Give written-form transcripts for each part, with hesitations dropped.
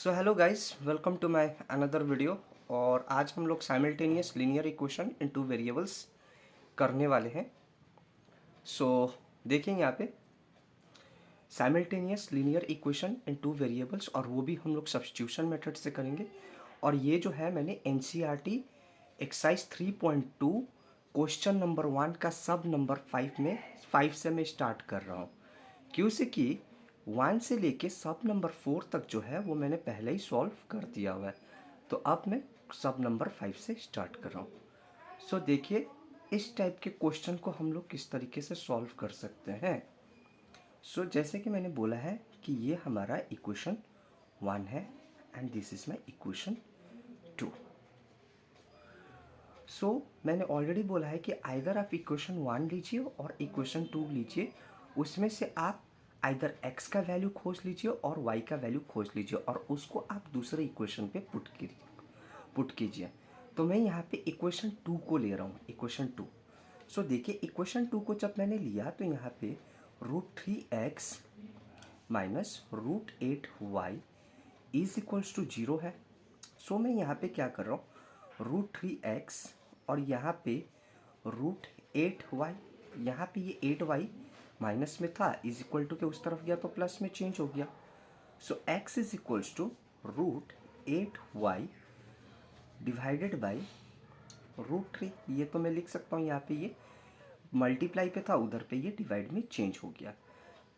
So hello guys, welcome to my another video. और आज हम लोग simultaneous linear equation in two variables करने वाले हैं। देखिए यहाँ पे simultaneous linear equation in two variables, और वो भी हम लोग सब्स्टिट्यूशन मेथड से करेंगे। और ये जो है मैंने NCERT एक्सरसाइज 3.2 क्वेश्चन नंबर 1 का सब नंबर 5 में 5 से मैं स्टार्ट कर रहा हूँ। क्यों से कि 1 से लेके सब नंबर 4 तक जो है वो मैंने पहले ही सॉल्व कर दिया हुआ है। तो अब मैं सब नंबर 5 से स्टार्ट कर रहा हूँ। देखिए इस टाइप के क्वेश्चन को हम लोग किस तरीके से सॉल्व कर सकते हैं। जैसे कि मैंने बोला है कि ये हमारा इक्वेशन 1 है and this is my equation 2। मैंने ऑलरेडी बोला है कि आइदर आप इक्वेशन 1 लीजिए और इक्वेशन 2 लीजिए, उसमें से आप आइदर x का वैल्यू खोज लीजिए और y का वैल्यू खोज लीजिए और उसको आप दूसरे इक्वेशन पे पुट कीजिए। तो मैं यहाँ पे इक्वेशन 2 को ले रहा हूँ, इक्वेशन 2। देखिए इक्वेशन 2 को जब मैंने लिया तो यहाँ पे √3x minus √8y is equals to 0 है। मैं यहाँ पे क्या कर रहा हूँ, √3x और यहाँ पे √8y, यहाँ पे ये 8y माइनस में था, इज इक्वल टू के उस तरफ गया तो प्लस में चेंज हो गया। x is equals to √8y divided by √3। ये तो मैं लिख सकता हूँ, यहाँ पे ये मल्टीप्लाई पे था, उधर पे ये डिवाइड में चेंज हो गया।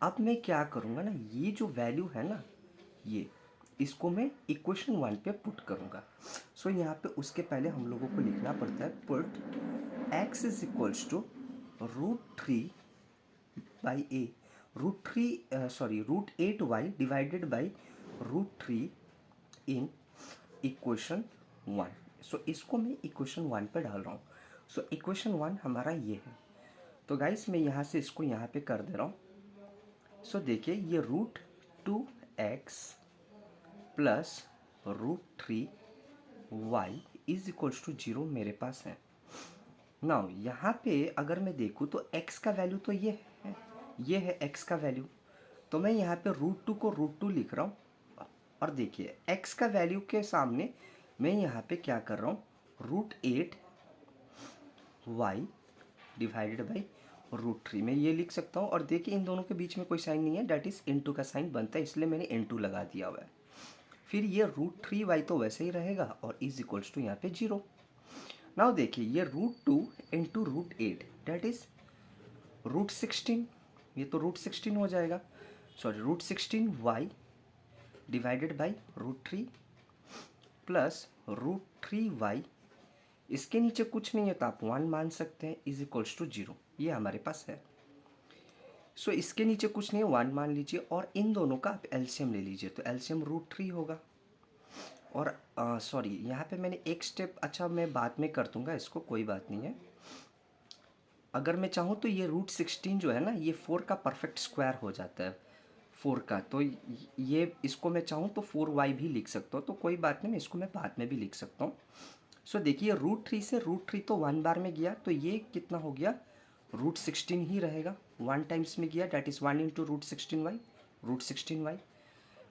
अब मैं क्या करूँगा ना, ये जो वैल्यू है ना, ये इसको मैं इक्वेशन 1 पे पुट करूँगा। यहाँ पे उसके पहले हम लोगों को लिखना पड़ता है put x is equals to √3 by a √8y divided by √3 in equation 1। इसको मैं इक्वेशन 1 पे डाल रहा हूँ। इक्वेशन 1 हमारा ये है। तो गाइस मैं यहाँ से इसको यहाँ पे कर दे रहा हूँ। देखिए ये √2x plus √3y is equals to 0 मेरे पास है। नाउ यहाँ पे अगर मैं देखूँ तो x का वैल्यू तो ये है x का वैल्यू। तो मैं यहाँ पे √2 को √2 लिख रहा हूँ और देखिए x का वैल्यू के सामने मैं यहाँ पे क्या कर रहा हूँ, √8y डिवाइडेड बाई √3 में ये लिख सकता हूँ। और देखिए इन दोनों के बीच में कोई साइन नहीं है, डैट इज़ इनटू का साइन बनता है, इसलिए मैंने इनटू लगा दिया हुआ है। फिर ये √3y तो वैसे ही रहेगा और इज इक्वल्स टू यहाँ पे 0। नाउ देखिए ये √2 इंटू √8 डैट इज √16, ये तो √16 हो जाएगा। √16y divided by √3 plus √3y, इसके नीचे कुछ नहीं है तो आप 1 मान सकते हैं, इज इक्वल्स टू 0। ये हमारे पास है। इसके नीचे कुछ नहीं है, 1 मान लीजिए और इन दोनों का आप एलसीएम ले लीजिए। तो एलसीएम √3 होगा। और सॉरी यहाँ पे मैंने एक स्टेप, अच्छा मैं बाद में कर दूंगा इसको, कोई बात नहीं है। अगर मैं चाहूँ तो ये √16 जो है ना, ये 4 का परफेक्ट स्क्वायर हो जाता है, 4 का। तो ये इसको मैं चाहूँ तो 4y भी लिख सकता हूँ, तो कोई बात नहीं, मैं इसको मैं बाद में भी लिख सकता हूँ। देखिए √3 से √3 तो 1 बार में गया, तो ये कितना हो गया, √16 ही रहेगा। 1 टाइम्स में गया, डैट इज़ 1 इंटू √16y।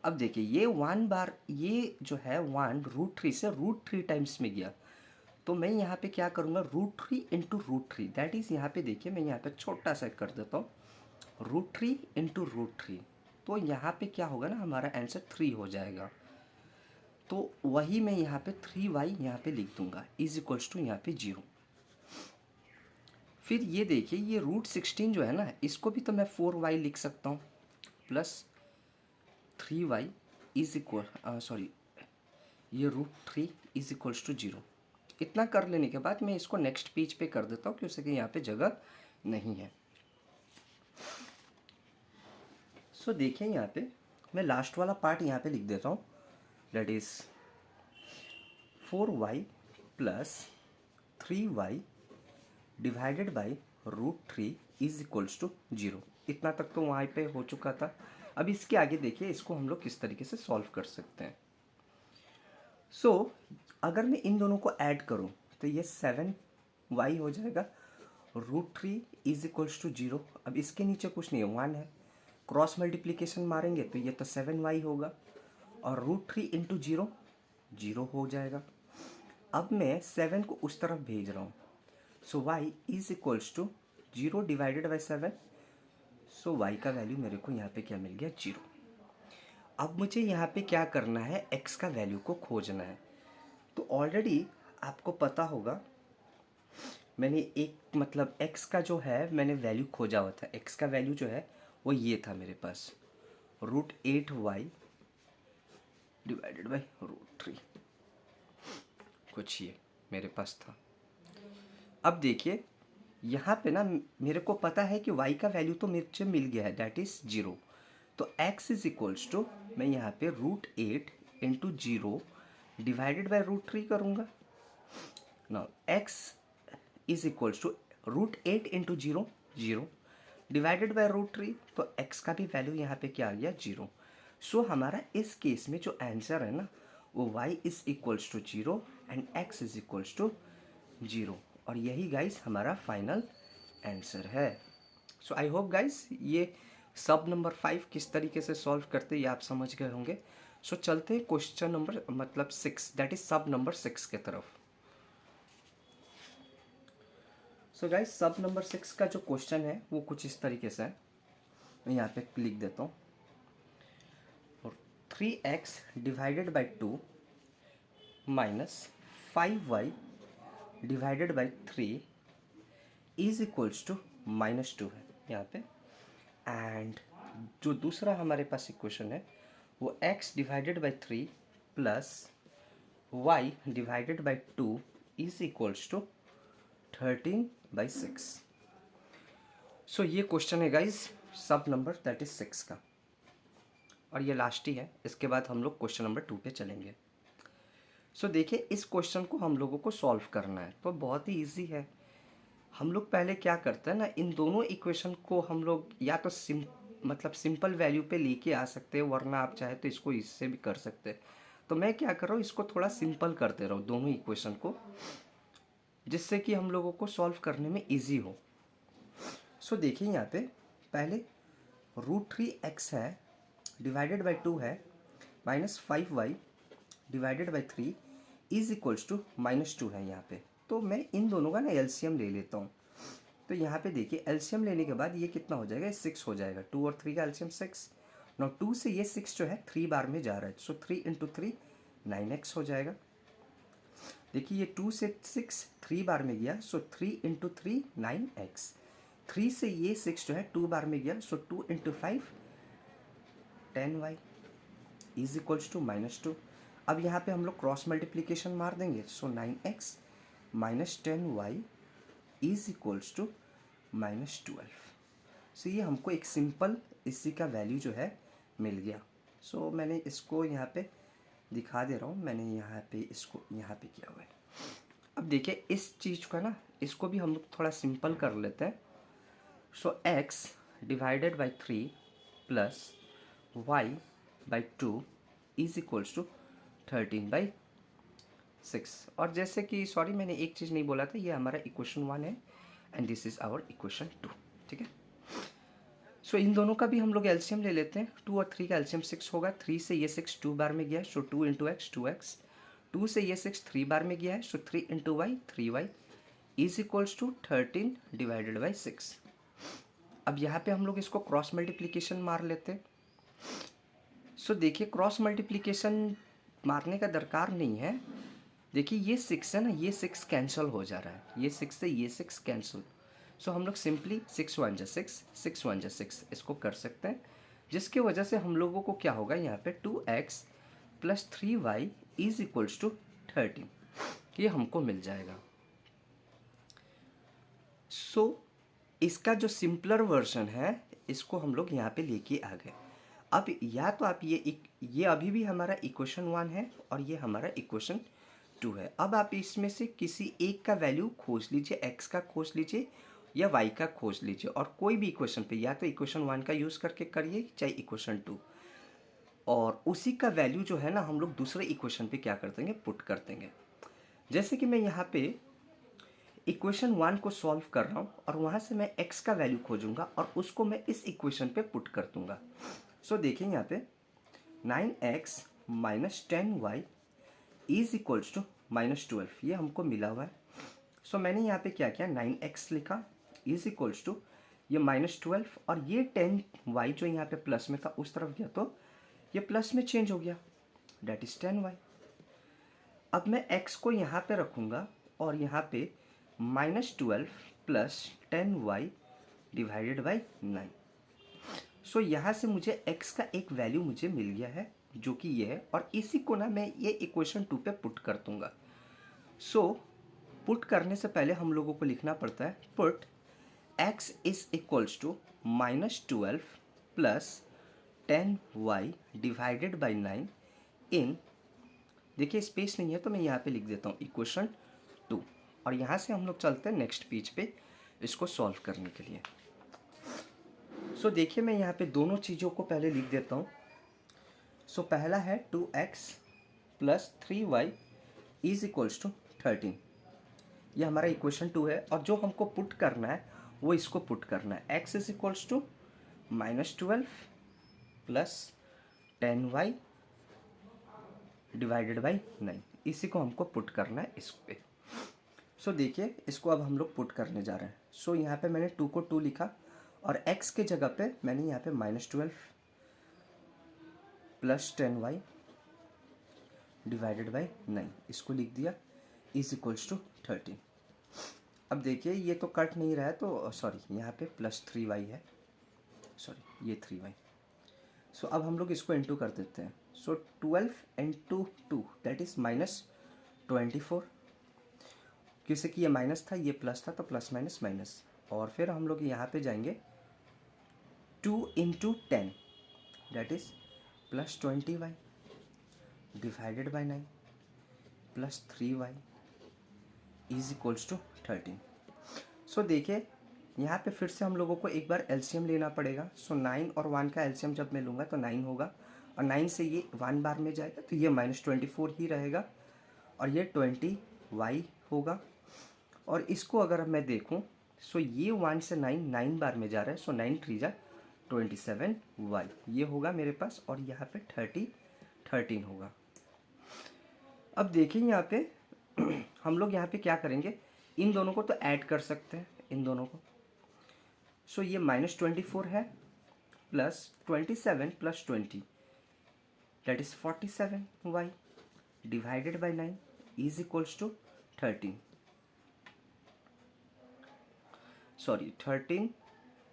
अब देखिए ये 1 बार, ये जो है 1 √3 से √3 टाइम्स में गया, तो मैं यहाँ पे क्या करूँगा, √3 इंटू √3, दैट इज़ यहाँ पे देखिए मैं यहाँ पे छोटा सा कर देता हूँ, √3 इंटू √3। तो यहाँ पे क्या होगा ना, हमारा आंसर 3 हो जाएगा। तो वही मैं यहाँ पे 3y यहाँ पे लिख दूंगा, इज इक्वल्स टू यहाँ पे 0। फिर ये देखिए ये √16 जो है ना, इसको भी तो मैं 4y लिख सकता हूँ plus 3y is equal, sorry ये √3 इज इक्वल्स टू 0। इतना कर लेने के बाद मैं इसको नेक्स्ट पेज पे कर देता हूँ, क्योंकि यहाँ पे जगह नहीं है। देखिए यहाँ पे मैं लास्ट वाला पार्ट यहाँ पे लिख देता हूँ, that is 4y plus 3y divided by √3 is equals to 0। इतना तक तो वहाँ पे हो चुका था। अब इसके आगे देखिए इसको हम लोग किस तरीके से सॉल्व कर सकते हैं। अगर मैं इन दोनों को ऐड करूं तो ये 7y हो जाएगा, √3 इज इक्वल्स टू 0। अब इसके नीचे कुछ नहीं है, 1 है, क्रॉस मल्टीप्लिकेशन मारेंगे तो ये तो 7y होगा और root three into zero, zero हो जाएगा। अब मैं 7 को उस तरफ भेज रहा हूँ, so Y is equals to zero divided by 7। So Y का वैल्यू मेरे को यहाँ पे क्या मिल गया, जीरो। अब मुझे यहाँ पे क्या करना है, एक्स का वैल्यू को खोजना है। तो ऑलरेडी आपको पता होगा, मैंने एक मतलब एक्स का जो है मैंने वैल्यू खोजा हुआ था। एक्स का वैल्यू जो है वो ये था मेरे पास, root 8y divided by root 3, कुछ ये मेरे पास था। अब देखिए यहाँ पे ना मेरे को पता है कि y का वैल्यू तो मेरे से मिल गया है, दैट इज़ जीरो। तो x इज इक्वल्स टू, मैं यहाँ पे root 8 into zero divided by root 3 करूँगा। Now x is equals to root 8 into zero, zero divided by root 3, तो x का भी वैल्यू यहाँ पे क्या आ गया, जीरो। सो हमारा इस केस में जो आंसर है ना वो y is equals to zero and x is equals to zero, और यही गाइस हमारा फाइनल आंसर है। सो आई होप गाइस ये सब नंबर 5 किस तरीके से सॉल्व करते ये आप समझ गए होंगे। सो चलते हैं क्वेश्चन नंबर मतलब 6, दैट इज सब नंबर 6 के तरफ। सो गाइस सब नंबर 6 का जो क्वेश्चन है वो कुछ इस तरीके से है, मैं यहाँ पे लिख देता हूँ। 3x divided by 2 minus 5y divided by 3 is equals to minus 2 है यहाँ पे। एंड जो दूसरा हमारे पास इक्वेशन है वो x divided by 3 plus y divided by 2 is equals to 13/6। So ये क्वेश्चन है गाइज सब नंबर दैट इज 6 का, और ये लास्ट ही है। इसके बाद हम लोग क्वेश्चन नंबर 2 पे चलेंगे। सो देखिए इस क्वेश्चन को हम लोगों को सॉल्व करना है, तो बहुत ही इजी है। हम लोग पहले क्या करते हैं ना, इन दोनों इक्वेशन को हम लोग या तो मतलब सिंपल वैल्यू पे लेके आ सकते हैं, वरना आप चाहे तो इसको इससे भी कर सकते हैं। तो मैं क्या कर रहा हूँ, इसको थोड़ा सिंपल करते रहा हूँ दोनों इक्वेशन को, जिससे कि हम लोगों को सॉल्व करने में इजी हो। सो देखिए यहाँ पे पहले रूट 3x है डिवाइडेड बाई 2 है minus 5y divided by 3 is equals to minus 2 है यहाँ पे। तो मैं इन दोनों का ना एलसीएम ले लेता हूँ। तो यहाँ पे देखिए एलसीएम लेने के बाद ये कितना हो जाएगा, 6 हो जाएगा। 2 और 3 का एलसीएम 6। नौ 2 से ये 6 जो है 3 बार में जा रहा है, सो 3 इंटू 3 9x हो जाएगा। देखिए ये 2 से 6 3 बार में गया, सो 3 इंटू 3 9x। 3 से ये 6 जो है 2 बार में गया, so 2 into 5 10y is equals to minus 2। अब यहाँ पे हम लोग क्रॉस मल्टीप्लीकेशन मार देंगे, so 9x minus 10y is equals to minus 12। So ये हमको एक सिंपल इसी का वैल्यू जो है मिल गया। सो मैंने इसको यहाँ पे दिखा दे रहा हूँ, मैंने यहाँ पे इसको यहाँ पे किया हुआ है। अब देखिए इस चीज़ का ना, इसको भी हम लोग थोड़ा सिंपल कर लेते हैं। So x divided by 3 plus y by 2 is equals to 13/6। और जैसे कि सॉरी मैंने एक चीज़ नहीं बोला था, ये हमारा इक्वेशन 1 है and this is our equation 2, ठीक है। सो इन दोनों का भी हम लोग एलसीएम ले लेते हैं। 2 और 3 का एलसीएम 6 होगा। 3 से ये 6 2 बार में गया है, सो 2 इंटू एक्स 2x। 2 से ये 6 3 बार में गया है, so 3 into y 3y is equals to 13 divided by 6। अब यहाँ पे हम लोग इसको क्रॉस मल्टीप्लीकेशन मार लेते हैं। सो देखिए क्रॉस मल्टीप्लीकेशन मारने का दरकार नहीं है। देखिए ये 6 है ना, ये 6 कैंसिल हो जा रहा है, ये 6 से ये 6 कैंसिल। सो हम लोग सिंपली 6 1 जा 6 6 1 जा 6 इसको कर सकते हैं, जिसके वजह से हम लोगों को क्या होगा यहाँ पे 2x plus 3y is equals to 13, ये हमको मिल जाएगा। सो इसका जो सिंपलर वर्जन है इसको हम लोग यहाँ पे लेके आ गए। अब या तो आप ये अभी भी हमारा इक्वेशन 1 है और ये हमारा इक्वेशन 2 है। अब आप इसमें से किसी एक का वैल्यू खोज लीजिए, x का खोज लीजिए या y का खोज लीजिए, और कोई भी इक्वेशन पे या तो इक्वेशन 1 का यूज़ करके करिए चाहे इक्वेशन 2, और उसी का वैल्यू जो है ना हम लोग दूसरे इक्वेशन पे क्या कर देंगे, पुट कर देंगे। जैसे कि मैं यहाँ पे इक्वेशन 1 को सॉल्व कर रहा हूँ और वहाँ से मैं x का वैल्यू खोजूंगा और उसको मैं इस इक्वेशन पे पुट कर दूंगा। सो देखिए यहाँ पे 9x -10y is equals to -12, ये हमको मिला हुआ है। सो मैंने यहाँ पे क्या किया, 9x लिखा इज इक्वल्स टू ये -12 और ये 10y जो यहाँ पे प्लस में था उस तरफ गया तो ये प्लस में चेंज हो गया, डेट इज 10y। अब मैं x को यहाँ पे रखूँगा और यहाँ पे -12 प्लस 10y डिवाइडेड बाई 9। सो यहाँ से मुझे x का एक वैल्यू मुझे मिल गया है जो कि ये है, और इसी को ना मैं ये इक्वेशन 2 पे पुट कर दूँगा। सो पुट करने से पहले हम लोगों को लिखना पड़ता है put x is equals to -12 plus 10y divided by 9 in, देखिए स्पेस नहीं है तो मैं यहाँ पे लिख देता हूँ इक्वेशन 2, और यहाँ से हम लोग चलते हैं नेक्स्ट पेज पे इसको सॉल्व करने के लिए। सो देखिए मैं यहाँ पे दोनों चीज़ों को पहले लिख देता हूँ। सो पहला है 2x plus 3y is equals to 13, ये हमारा इक्वेशन 2 है, और जो हमको पुट करना है वो इसको पुट करना है। x is equals to -12 plus 10y divided by 9, इसी को हमको पुट करना है इस पे। सो देखिए इसको अब हम लोग पुट करने जा रहे हैं। सो यहाँ पे मैंने 2 को 2 लिखा और x के जगह पे मैंने यहाँ पे -12 प्लस 10y डिवाइडेड बाई 9 इसको लिख दिया इज इक्वल्स टू 13। अब देखिए ये तो कट नहीं रहा है तो सॉरी यहाँ पे प्लस 3y है, सॉरी ये 3y। सो अब हम लोग इसको इंटू कर देते हैं। सो 12 इंटू 2 दैट इज -24, क्योंकि कि ये माइनस था ये प्लस था तो प्लस माइनस माइनस, और फिर हम लोग यहाँ पे जाएंगे 2 into 10 that is plus 20y divided by 9 plus 3y is equals to 13। So देखिए यहाँ पे फिर से हम लोगों को एक बार एलसीएम लेना पड़ेगा। सो 9 और 1 का एलसीएम जब मैं लूँगा तो 9 होगा, और 9 से ये 1 बार में जाएगा तो ये -24 ही रहेगा, और ये 20y होगा। और इसको अगर मैं देखूँ सो ये 1 से 9 बार में जा रहा है, सो 9 3 जा 27y ये होगा मेरे पास, और यहाँ पे 13 होगा। अब देखिए यहाँ पे हम लोग यहाँ पे क्या करेंगे, इन दोनों को तो ऐड कर सकते हैं इन दोनों को। सो ये -24 है plus 27 plus 20 that is 47y divided by 9 is equals to 13, sorry 13,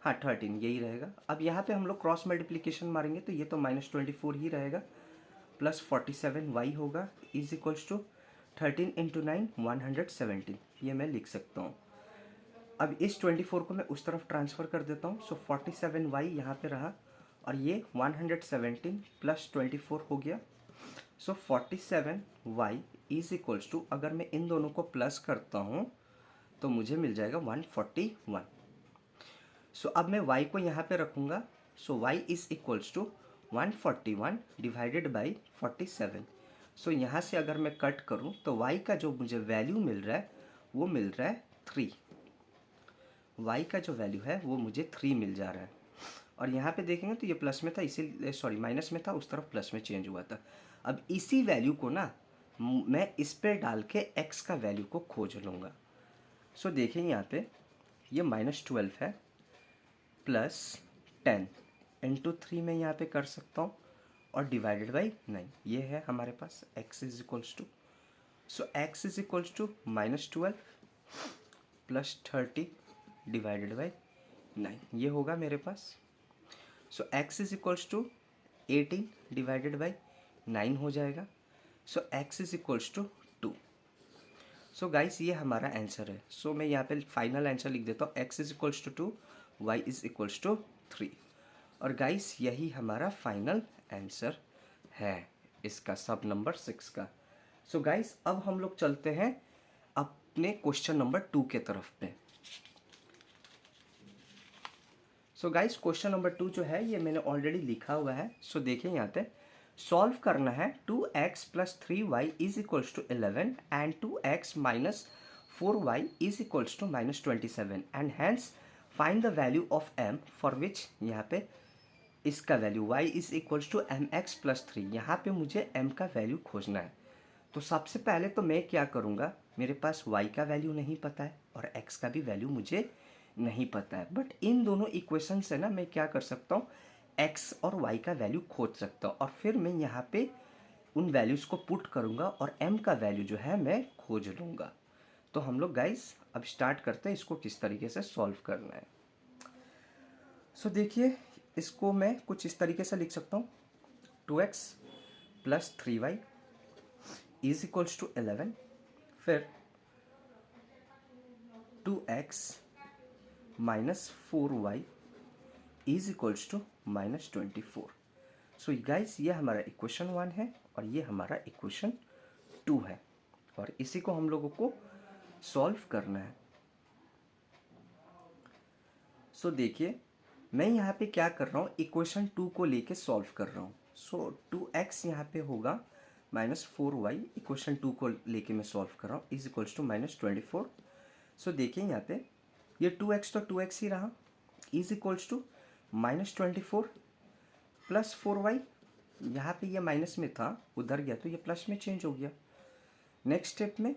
हाँ 13 यही रहेगा। अब यहाँ पे हम लोग क्रॉस मल्टीप्लिकेशन मारेंगे तो ये तो -24 ही रहेगा प्लस 47y होगा इज इक्वल्स टू 13 इंटू 9 117, ये मैं लिख सकता हूँ। अब इस 24 को मैं उस तरफ ट्रांसफ़र कर देता हूँ। सो 47y यहाँ पे रहा और ये 117 प्लस 24 हो गया। सो 47y इज इक्वल्स टू, अगर मैं इन दोनों को प्लस करता हूँ तो मुझे मिल जाएगा 141। सो अब मैं y को यहाँ पे रखूँगा। So y is equals to 141 divided by 47। So यहाँ से अगर मैं कट करूँ तो y का जो मुझे वैल्यू मिल रहा है वो मिल रहा है 3। y का जो वैल्यू है वो मुझे 3 मिल जा रहा है, और यहाँ पे देखेंगे तो ये प्लस में था, इसी सॉरी माइनस में था, उस तरफ प्लस में चेंज हुआ था। अब इसी वैल्यू को ना मैं इस पर डाल के x का वैल्यू को खोज लूँगा। सो देखेंगे यहाँ पे ये -12 है प्लस 10 इंटू 3 में यहाँ पे कर सकता हूँ, और डिवाइडेड बाई 9 ये है हमारे पास x is equals to. So x is equals to -12 plus 30 divided by 9 ये होगा मेरे पास। So x is equals to 18 divided by 9 हो जाएगा। So x is equals to 2। So guys ये हमारा आंसर है। सो मैं यहाँ पे फाइनल आंसर लिख देता हूँ, x is equals to 2, y is equals to 3। और गाइस यही हमारा फाइनल आंसर है इसका सब नंबर 6 का। सो गाइस अब हम लोग चलते हैं अपने क्वेश्चन नंबर 2 के तरफ पे। सो गाइस क्वेश्चन नंबर 2 जो है ये मैंने ऑलरेडी लिखा हुआ है। सो देखिए यहाँ पे सॉल्व करना है 2x plus 3y is equals to 11 and 2x minus 4y is equals to -27 and hence find the value of m for which यहाँ पे इसका value y is equals to m x plus three, यहाँ पे मुझे m का value खोजना है। तो सबसे पहले तो मैं क्या करूँगा, मेरे पास y का वैल्यू नहीं पता है और x का भी वैल्यू मुझे नहीं पता है, बट इन दोनों इक्वेशन से ना मैं क्या कर सकता हूँ, x और y का वैल्यू खोज सकता हूँ और फिर मैं यहाँ पे उन वैल्यूज़ को पुट करूँगा और m का वैल्यू जो है मैं खोज लूँगा। तो हम लोग गाइस अब स्टार्ट करते हैं इसको किस तरीके से सॉल्व करना है। सो देखिए, इसको मैं कुछ इस तरीके से लिख सकता हूँ, 2x plus 3y is equals to 11, फिर 2x minus 4y is equals to minus 24। So guys ये हमारा इक्वेशन 1 है और ये हमारा इक्वेशन 2 है और इसी को हम लोगों को सॉल्व करना है। सो देखिए, मैं यहाँ पे क्या कर रहा हूँ, इक्वेशन 2 को लेके सॉल्व कर रहा हूँ। सो 2x यहाँ पे होगा माइनस 4y, इक्वेशन 2 को लेके मैं सॉल्व कर रहा हूँ, इज इक्वल्स टू माइनस 24। सो देखिए यहाँ पे ये 2x तो 2x ही रहा, is equals to minus 24 plus 4y, यहाँ पे ये माइनस में था उधर गया तो ये प्लस में चेंज हो गया। नेक्स्ट स्टेप में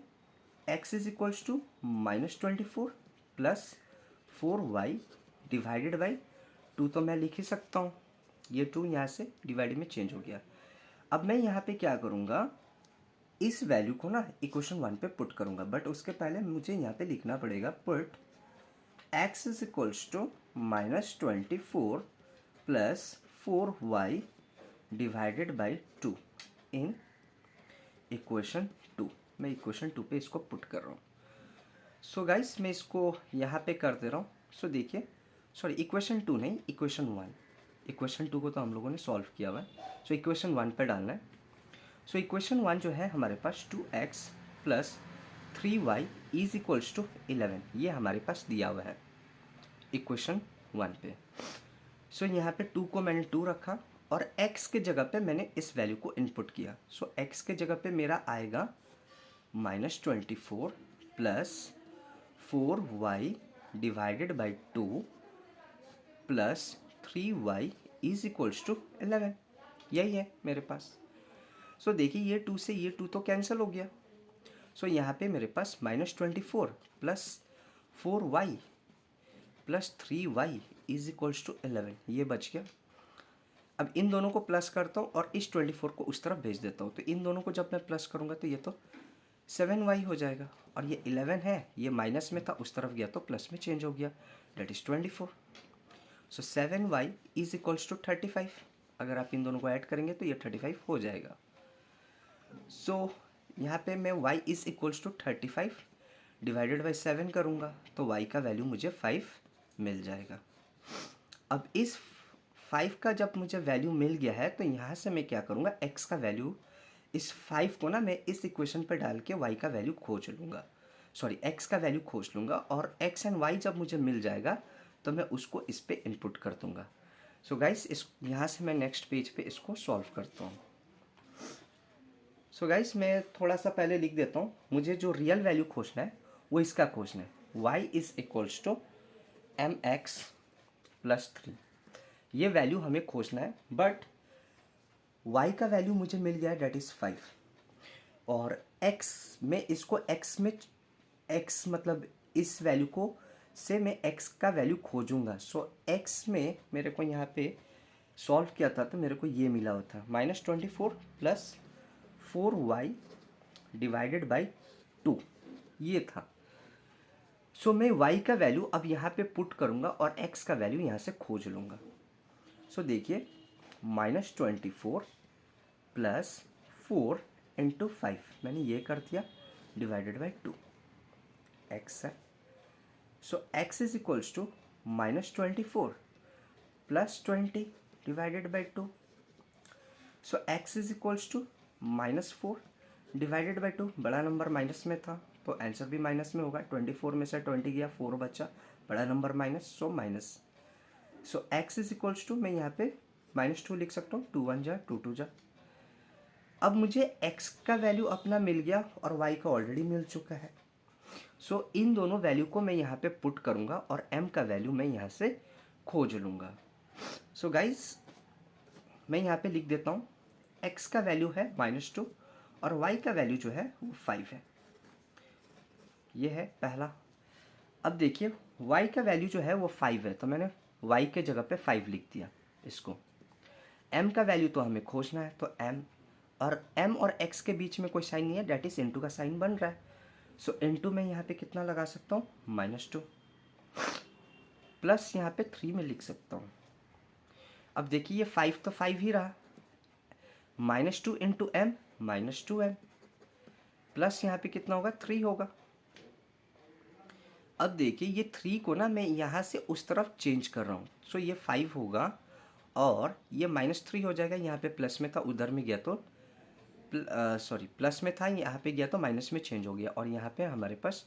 x is equals to minus 24 plus 4y divided by 2, तो मैं लिख ही सकता हूँ, ये 2 यहाँ से डिवाइड में चेंज हो गया। अब मैं यहाँ पे क्या करूँगा, इस वैल्यू को ना इक्वेशन 1 पे पुट करूँगा, बट उसके पहले मुझे यहाँ पे लिखना पड़ेगा put x is equals to minus 24 plus 4y divided by 2 in equation 2। मैं इक्वेशन 2 पे इसको पुट कर रहा हूँ। सो गाइस मैं इसको यहाँ पे कर दे रहा हूँ। सो देखिए, सॉरी इक्वेशन 2 नहीं, इक्वेशन 1। इक्वेशन 2 को तो हम लोगों ने सॉल्व किया हुआ है, सो इक्वेशन 1 पे डालना है। सो इक्वेशन 1 जो है हमारे पास 2x plus 3y is equals to 11, ये हमारे पास दिया हुआ है इक्वेशन 1 पे। सो यहाँ पे 2 को मैंने 2 रखा और x के जगह पे मैंने इस वैल्यू को इनपुट किया। सो x के जगह पे मेरा आएगा minus 24 plus 4y divided by 2 plus 3y is equals to 11, यही है मेरे पास। सो देखिए ये 2 से ये 2 तो कैंसिल हो गया। सो यहाँ पे मेरे पास minus 24 plus 4y plus 3y is equals to 11, ये बच गया। अब इन दोनों को प्लस करता हूँ और इस 24 को उस तरफ भेज देता हूँ, तो इन दोनों को जब मैं प्लस करूँगा तो ये तो 7y हो जाएगा और ये 11 है, ये माइनस में था उस तरफ गया तो प्लस में चेंज हो गया, that is 24। So 7y is equals to 35, अगर आप इन दोनों को ऐड करेंगे तो ये 35 हो जाएगा। सो यहाँ पे मैं y is equals to 35 divided by 7 करूँगा तो y का वैल्यू मुझे 5 मिल जाएगा। अब इस 5 का जब मुझे वैल्यू मिल गया है तो यहाँ से मैं क्या करूँगा, x का वैल्यू, इस 5 को ना मैं इस इक्वेशन पे डाल के y का वैल्यू खोज लूँगा, सॉरी x का वैल्यू खोज लूँगा और x एंड y जब मुझे मिल जाएगा तो मैं उसको इस पे इनपुट कर दूँगा। सो गाइस इस यहाँ से मैं नेक्स्ट पेज पे इसको सॉल्व करता हूँ। सो गाइस मैं थोड़ा सा पहले लिख देता हूँ, मुझे जो रियल वैल्यू खोजना है वो इसका खोजना है, y is equals to m x plus 3, ये वैल्यू हमें खोजना है। बट y का वैल्यू मुझे मिल गया है, डेट इज़ 5, और x में इसको x में x मतलब इस वैल्यू को से मैं x का वैल्यू खोजूंगा। सो x में मेरे को यहाँ पे सॉल्व किया था तो मेरे को ये मिला हुआ था minus 24 plus 4y divided by 2, ये था। सो मैं y का वैल्यू अब यहाँ पे पुट करूँगा और x का वैल्यू यहाँ से खोज लूँगा। सो देखिए माइनस 24 प्लस 4 इंटू 5, मैंने ये कर दिया डिवाइडेड बाई 2, x है। So x is equals to minus 24 plus 20 divided by 2। So x is equals to minus 4 divided by 2, बड़ा नंबर माइनस में था तो आंसर भी माइनस में होगा, 24 में से 20 गया 4 बचा, बड़ा number minus, so minus. So x is equals to मैं यहाँ पे -2 लिख सकता हूँ, 2 1 जा 2 2 जा। अब मुझे x का वैल्यू अपना मिल गया और y का ऑलरेडी मिल चुका है। सो इन दोनों वैल्यू को मैं यहाँ पे पुट करूँगा और m का वैल्यू मैं यहाँ से खोज लूँगा। सो गाइस मैं यहाँ पे लिख देता हूँ x का वैल्यू है -2 और y का वैल्यू जो है वो 5 है। ये है पहला। अब देखिए y का वैल्यू जो है वो 5 है, तो मैंने y के जगह पे 5 लिख दिया इसको। m का वैल्यू तो हमें खोजना है, तो m और x के बीच में कोई साइन नहीं है, डेट इज इनटू का साइन बन रहा है। सो इनटू में यहाँ पे कितना लगा सकता हूँ, -2 प्लस यहाँ पे 3 में लिख सकता हूँ। अब देखिए ये 5 तो 5 ही रहा, -2 इंटू m -2m प्लस यहाँ पे कितना होगा, 3 होगा। अब देखिए ये 3 को ना मैं यहाँ से उस तरफ चेंज कर रहा हूँ, सो ये 5 होगा और ये -3 हो जाएगा। यहाँ पे प्लस में था, उधर में गया तो सॉरी प्लस में था, यहाँ पे गया तो माइनस में चेंज हो गया और यहाँ पे हमारे पास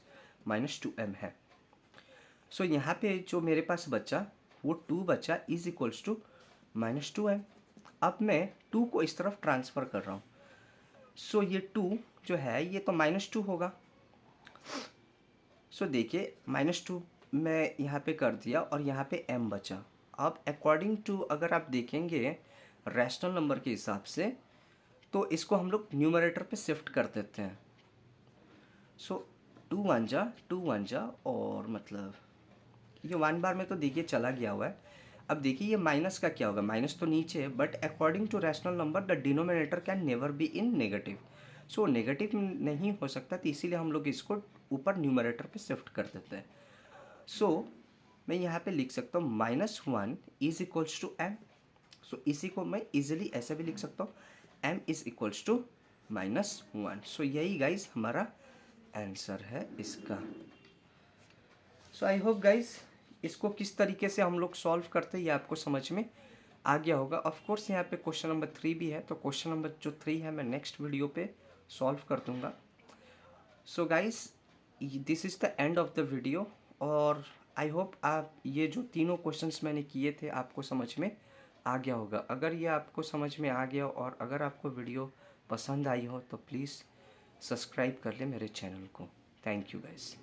-2m है। सो यहाँ पे जो मेरे पास बचा वो 2 बचा इज इक्वल्स टू -2m। अब मैं 2 को इस तरफ ट्रांसफ़र कर रहा हूँ, सो ये 2 जो है ये तो -2 होगा। सो देखिए -2 मैं यहाँ पे कर दिया और यहाँ पे m बचा। अब अकॉर्डिंग टू अगर आप देखेंगे रैशनल नंबर के हिसाब से, तो इसको हम लोग न्यूमरेटर पे शिफ्ट कर देते हैं। सो 2 1 जा और मतलब ये 1 बार में तो देखिए चला गया हुआ है। अब देखिए ये माइनस का क्या होगा, माइनस तो नीचे है, but according to rational number the denominator can never be in negative. So negative नहीं हो सकता, तो इसीलिए हम लोग इसको ऊपर न्यूमरेटर पे शिफ्ट कर देते हैं। सो मैं यहाँ पे लिख सकता हूँ -1 इज इक्वल्स टू m। सो इसी को मैं इजीली ऐसे भी लिख सकता हूँ, m इज इक्वल्स टू -1। सो यही गाइज हमारा आंसर है इसका। सो आई होप गाइज इसको किस तरीके से हम लोग सॉल्व करते हैं ये आपको समझ में आ गया होगा। ऑफ कोर्स यहाँ पे क्वेश्चन नंबर 3 भी है, तो क्वेश्चन नंबर जो 3 है मैं नेक्स्ट वीडियो पे सॉल्व कर दूंगा। So guys this is the end of the video और आई होप आप ये जो तीनों क्वेश्चंस मैंने किए थे आपको समझ में आ गया होगा। अगर ये आपको समझ में आ गया और अगर आपको वीडियो पसंद आई हो तो प्लीज़ सब्सक्राइब कर ले मेरे चैनल को। Thank you guys.